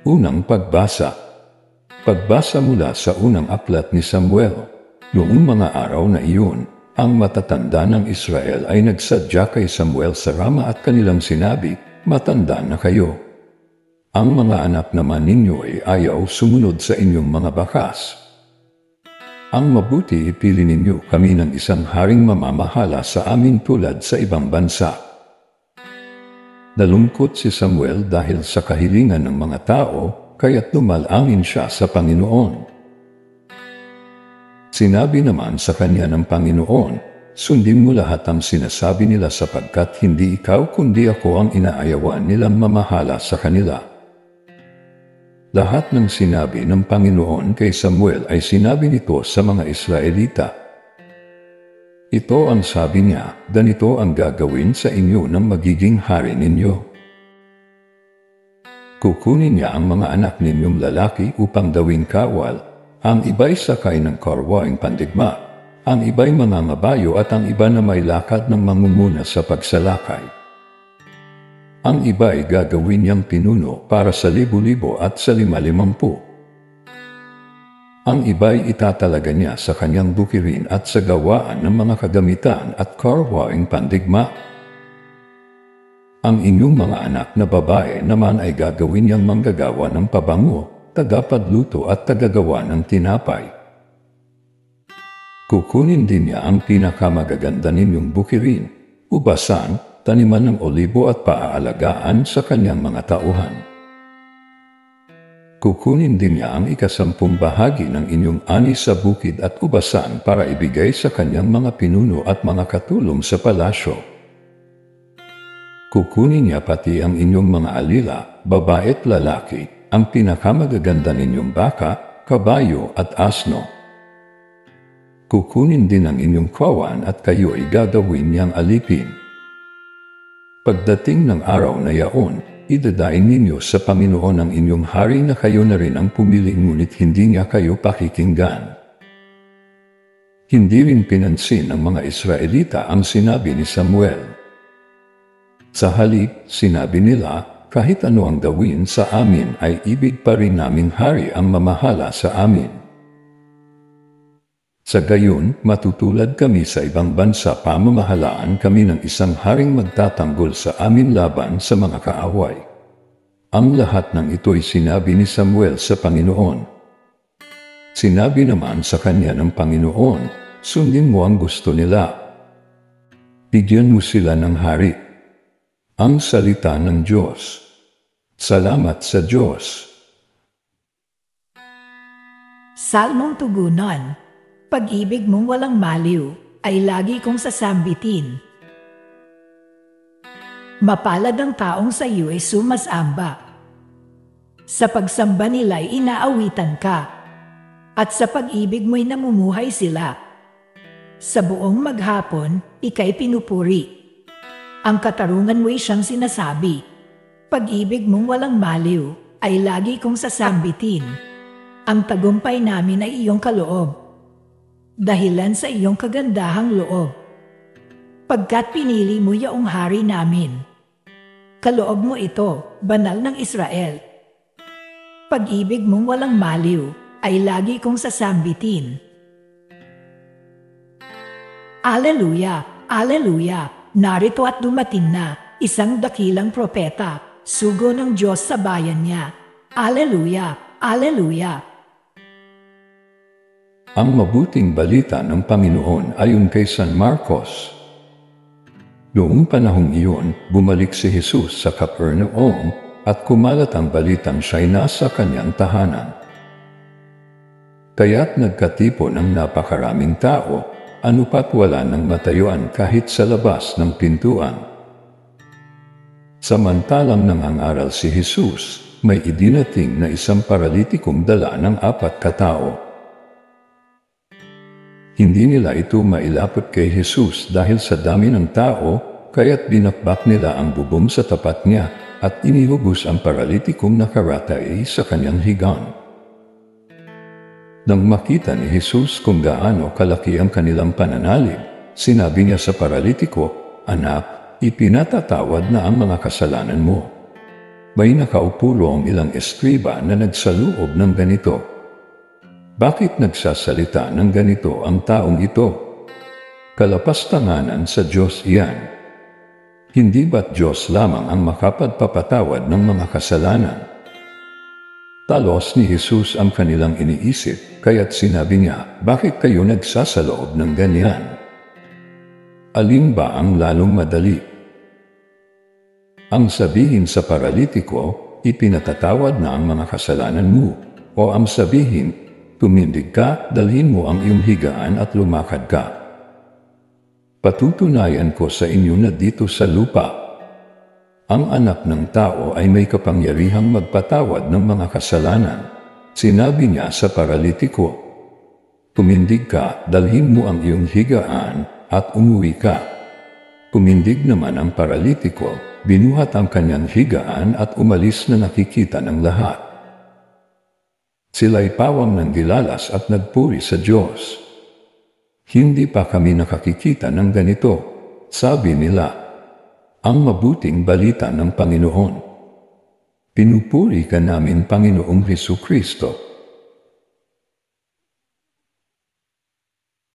Unang pagbasa. Pagbasa mula sa unang aklat ni Samuel. Noong mga araw na iyon, ang matatanda ng Israel ay nagsadya kay Samuel sa Rama at kanilang sinabi, "Matanda na kayo. Ang mga anak naman ninyo ay ayaw sumunod sa inyong mga bakas. Ang mabuti ipili ninyo kami ng isang haring mamamahala sa amin tulad sa ibang bansa." Nalungkot si Samuel dahil sa kahilingan ng mga tao, kaya't dumalangin siya sa Panginoon. Sinabi naman sa kanya ng Panginoon, "Sundin mo lahat ang sinasabi nila sapagkat hindi ikaw kundi ako ang inaayawan nilang mamahala sa kanila." Lahat ng sinabi ng Panginoon kay Samuel ay sinabi nito sa mga Israelita. Ito ang sabi niya, "Ganito ang gagawin sa inyo ng magiging hari ninyo. Kukunin niya ang mga anak ninyong lalaki upang gawing kawal, ang iba'y sakay ng karwaing pandigma, ang iba'y mangangabayo at ang iba na may lakad ng mangunguna sa pagsalakay. Ang iba'y gagawin niyang pinuno para sa 1,000 at sa 50. Ang iba'y itatalaga niya sa kanyang bukirin at sa gawaan ng mga kagamitan at karwaing pandigma. Ang inyong mga anak na babae naman ay gagawin niyang manggagawa ng pabango, tagapagluto at tagagawa ng tinapay. Kukunin din niya ang pinakamagaganda ninyong bukirin, ubasan, taniman ng olibo at paaalagaan sa kanyang mga tauhan. Kukunin din niya ang 10 bahagi ng inyong ani sa bukid at ubasan para ibigay sa kanyang mga pinuno at mga katulong sa palasyo. Kukunin niya pati ang inyong mga alila, babae at lalaki, ang pinakamagaganda ninyong baka, kabayo at asno. Kukunin din ang inyong kawan at kayo ay gagawin niyang alipin. Pagdating ng araw na yaon, idadaing ninyo sa Panginoon ang inyong hari na kayo na rin ang pumili ngunit hindi niya kayo pakikinggan." Hindi rin pinansin ng mga Israelita ang sinabi ni Samuel. Sa halip, sinabi nila, "Kahit ano ang gawin sa amin ay ibig pa rin naming hari ang mamahala sa amin. Sa gayon, matutulad kami sa ibang bansa, pamamahalaan kami ng isang haring magtatanggol sa amin laban sa mga kaaway." Ang lahat ng ito'y sinabi ni Samuel sa Panginoon. Sinabi naman sa kanya ng Panginoon, "Sundin mo ang gusto nila. Bigyan mo sila ng hari." Ang salita ng Diyos. Salamat sa Diyos. Salmong tugunan. Pag-ibig mong walang maliw ay lagi kong sasambitin. Mapalad ang taong sa iyo ay sumasamba. Sa pagsamba nila ay inaawitan ka, at sa pag-ibig mo'y namumuhay sila. Sa buong maghapon, ika'y pinupuri. Ang katarungan mo'y siyang sinasabi. Pag-ibig mong walang maliw ay lagi kong sasambitin. Ang tagumpay namin ay iyong kaloob, dahilan sa iyong kagandahang loob. Pagkat pinili mo yaong hari namin, kaloob mo ito, banal ng Israel. Pag-ibig mong walang maliw ay lagi kong sasambitin. Aleluya, aleluya, narito at dumating na isang dakilang propeta, sugo ng Diyos sa bayan niya. Aleluya, aleluya. Ang mabuting balita ng Panginoon ayon kay San Marcos. Noong panahong iyon, bumalik si Jesus sa Capernaum at kumalat ang balitang siya'y nasa kanyang tahanan. Kaya't nagkatipon ng napakaraming tao, anupat wala nang matayuan kahit sa labas ng pintuan. Samantalang nangangaral si Jesus, may idinating na isang paralitikong dala ng 4 katao. Hindi nila ito mailapot kay Jesus dahil sa dami ng tao, kaya't binakbak nila ang bubong sa tapat niya at inihubos ang paralitikong nakaratay sa kanyang higang. Nang makita ni Jesus kung gaano kalaki ang kanilang pananalig, sinabi niya sa paralitiko, "Anak, ipinatatawad na ang mga kasalanan mo." May nakaupo roong ilang eskriba na nagsaloob ng ganito. Bakit nagsasalita ng ganito ang taong ito? Kalapastanganan sa Diyos iyan. Hindi ba't Diyos lamang ang makapagpapatawad ng mga kasalanan? Talos ni Jesus ang kanilang iniisip, kaya't sinabi niya, bakit kayo nagsasaloob ng ganyan? Alin ba ang lalong madali? Ang sabihin sa paralitiko, ipinatatawad na ang mga kasalanan mo, o ang sabihin, tumindig ka, dalhin mo ang iyong higaan at lumakad ka. Patutunayan ko sa inyo na dito sa lupa, ang anak ng tao ay may kapangyarihang magpatawad ng mga kasalanan. Sinabi niya sa paralitiko, tumindig ka, dalhin mo ang iyong higaan at umuwi ka. Tumindig naman ang paralitiko, binuhat ang kanyang higaan at umalis na nakikita ng lahat. Sila'y pawang ng gilalas at nagpuri sa Diyos. Hindi pa kami nakakikita ng ganito, sabi nila. Ang mabuting balita ng Panginoon. Pinupuri ka namin, Panginoong Hesukristo.